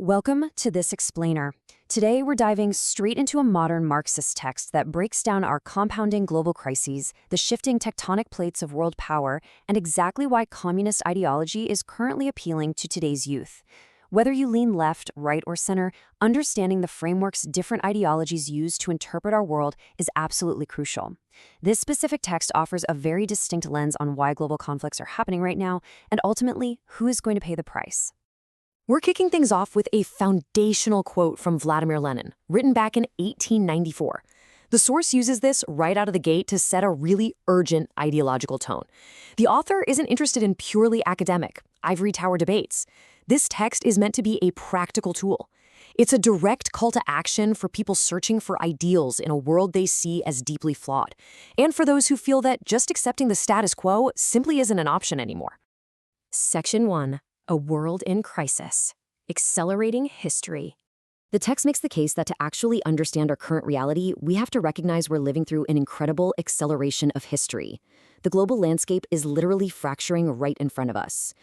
Welcome to This Explainer. Today, we're diving straight into a modern Marxist text that breaks down our compounding global crises, the shifting tectonic plates of world power, and exactly why communist ideology is currently appealing to today's youth. Whether you lean left, right, or center, understanding the frameworks different ideologies use to interpret our world is absolutely crucial. This specific text offers a very distinct lens on why global conflicts are happening right now, and ultimately, who is going to pay the price. We're kicking things off with a foundational quote from Vladimir Lenin, written back in 1894. The source uses this right out of the gate to set a really urgent ideological tone. The author isn't interested in purely academic, ivory tower debates. This text is meant to be a practical tool. It's a direct call to action for people searching for ideals in a world they see as deeply flawed, and for those who feel that just accepting the status quo simply isn't an option anymore. Section 1. A World in Crisis. Accelerating History. The text makes the case that to actually understand our current reality, we have to recognize we're living through an incredible acceleration of history. The global landscape is literally fracturing right in front of us.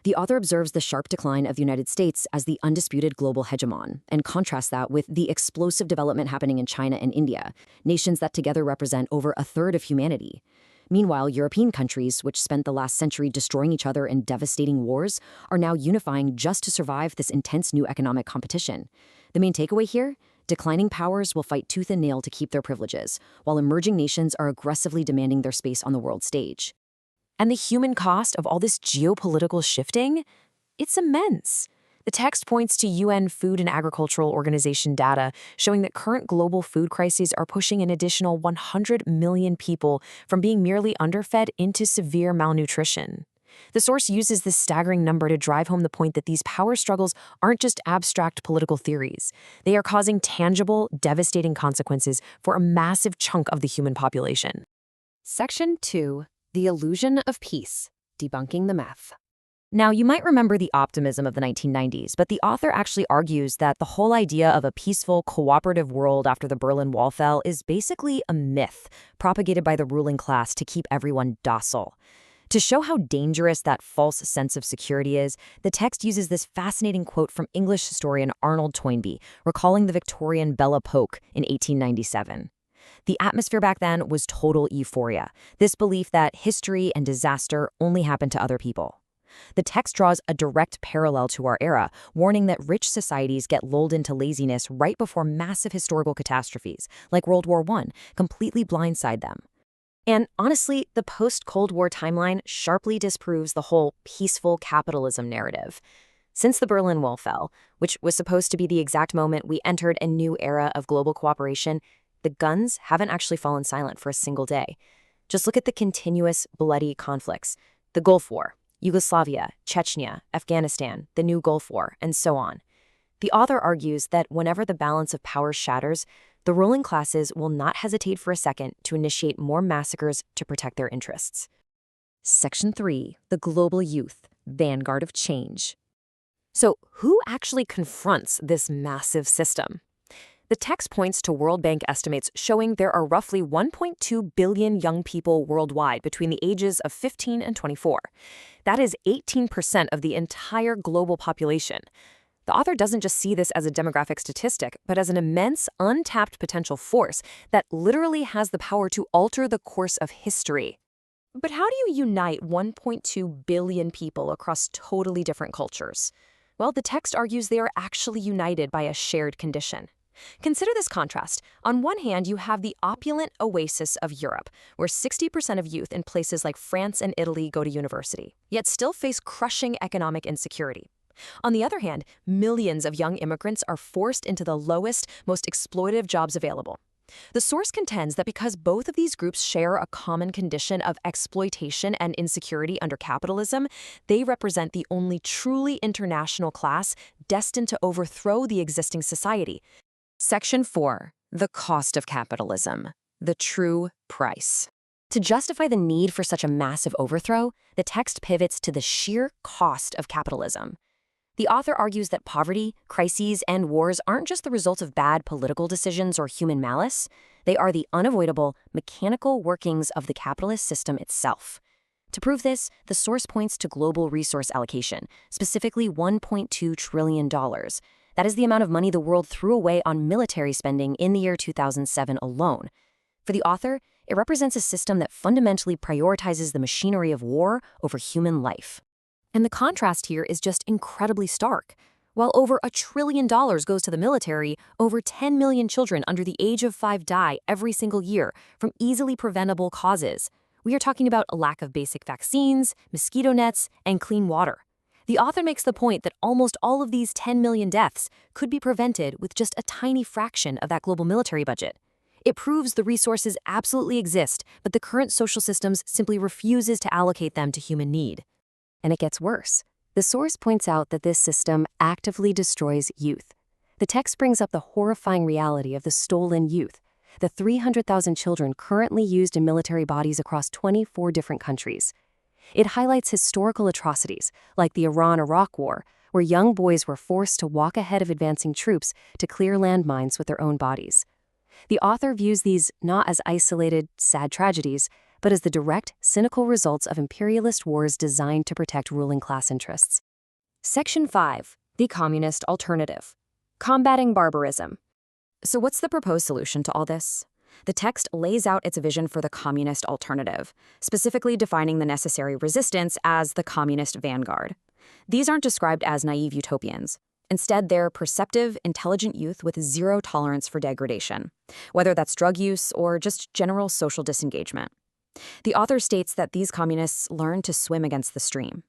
The author observes the sharp decline of the United States as the undisputed global hegemon, and contrasts that with the explosive development happening in China and India, nations that together represent over a third of humanity. Meanwhile, European countries, which spent the last century destroying each other in devastating wars, are now unifying just to survive this intense new economic competition. The main takeaway here? Declining powers will fight tooth and nail to keep their privileges, while emerging nations are aggressively demanding their space on the world stage. And the human cost of all this geopolitical shifting? It's immense. The text points to UN Food and Agricultural Organization data showing that current global food crises are pushing an additional 100 million people from being merely underfed into severe malnutrition. The source uses this staggering number to drive home the point that these power struggles aren't just abstract political theories. They are causing tangible, devastating consequences for a massive chunk of the human population. Section 2. The Illusion of Peace. Debunking the Myth. Now, you might remember the optimism of the 1990s, but the author actually argues that the whole idea of a peaceful, cooperative world after the Berlin Wall fell is basically a myth propagated by the ruling class to keep everyone docile. To show how dangerous that false sense of security is, the text uses this fascinating quote from English historian Arnold Toynbee, recalling the Victorian Belle Epoque in 1897. The atmosphere back then was total euphoria, this belief that history and disaster only happened to other people. The text draws a direct parallel to our era, warning that rich societies get lulled into laziness right before massive historical catastrophes, like World War I, completely blindside them. And honestly, the post-Cold War timeline sharply disproves the whole peaceful capitalism narrative. Since the Berlin Wall fell, which was supposed to be the exact moment we entered a new era of global cooperation, the guns haven't actually fallen silent for a single day. Just look at the continuous, bloody conflicts. The Gulf War, Yugoslavia, Chechnya, Afghanistan, the new Gulf War, and so on. The author argues that whenever the balance of power shatters, the ruling classes will not hesitate for a second to initiate more massacres to protect their interests. Section 3. The Global Youth, Vanguard of Change. So, who actually confronts this massive system? The text points to World Bank estimates showing there are roughly 1.2 billion young people worldwide between the ages of 15 and 24. That is 18% of the entire global population. The author doesn't just see this as a demographic statistic, but as an immense, untapped potential force that literally has the power to alter the course of history. But how do you unite 1.2 billion people across totally different cultures? Well, the text argues they are actually united by a shared condition. Consider this contrast. On one hand, you have the opulent oasis of Europe, where 60% of youth in places like France and Italy go to university, yet still face crushing economic insecurity. On the other hand, millions of young immigrants are forced into the lowest, most exploitative jobs available. The source contends that because both of these groups share a common condition of exploitation and insecurity under capitalism, they represent the only truly international class destined to overthrow the existing society. Section 4. The Cost of Capitalism. The True Price. To justify the need for such a massive overthrow, the text pivots to the sheer cost of capitalism. The author argues that poverty, crises, and wars aren't just the result of bad political decisions or human malice. They are the unavoidable, mechanical workings of the capitalist system itself. To prove this, the source points to global resource allocation, specifically $1.2 trillion. That is the amount of money the world threw away on military spending in the year 2007 alone. For the author, it represents a system that fundamentally prioritizes the machinery of war over human life. And the contrast here is just incredibly stark. While over $1 trillion goes to the military, over 10 million children under the age of 5 die every single year from easily preventable causes. We are talking about a lack of basic vaccines, mosquito nets, and clean water. The author makes the point that almost all of these 10 million deaths could be prevented with just a tiny fraction of that global military budget. It proves the resources absolutely exist, but the current social systems simply refuses to allocate them to human need. And it gets worse. The source points out that this system actively destroys youth. The text brings up the horrifying reality of the stolen youth, the 300,000 children currently used in military bodies across 24 different countries. It highlights historical atrocities, like the Iran-Iraq War, where young boys were forced to walk ahead of advancing troops to clear landmines with their own bodies. The author views these not as isolated, sad tragedies, but as the direct, cynical results of imperialist wars designed to protect ruling class interests. Section 5. The Communist Alternative. Combating barbarism. So what's the proposed solution to all this? The text lays out its vision for the communist alternative, specifically defining the necessary resistance as the communist vanguard. These aren't described as naive utopians. Instead, they're perceptive, intelligent youth with zero tolerance for degradation, whether that's drug use or just general social disengagement. The author states that these communists learn to swim against the stream.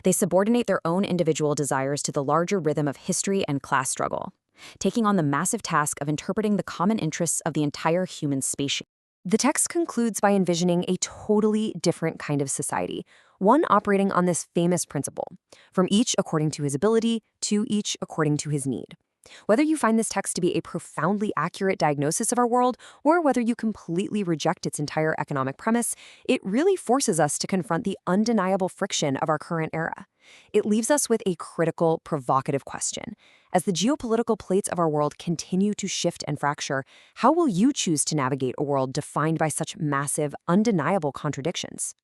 They subordinate their own individual desires to the larger rhythm of history and class struggle, taking on the massive task of interpreting the common interests of the entire human species. The text concludes by envisioning a totally different kind of society, one operating on this famous principle, from each according to his ability to each according to his need. Whether you find this text to be a profoundly accurate diagnosis of our world, or whether you completely reject its entire economic premise, it really forces us to confront the undeniable friction of our current era. It leaves us with a critical, provocative question. As the geopolitical plates of our world continue to shift and fracture, how will you choose to navigate a world defined by such massive, undeniable contradictions?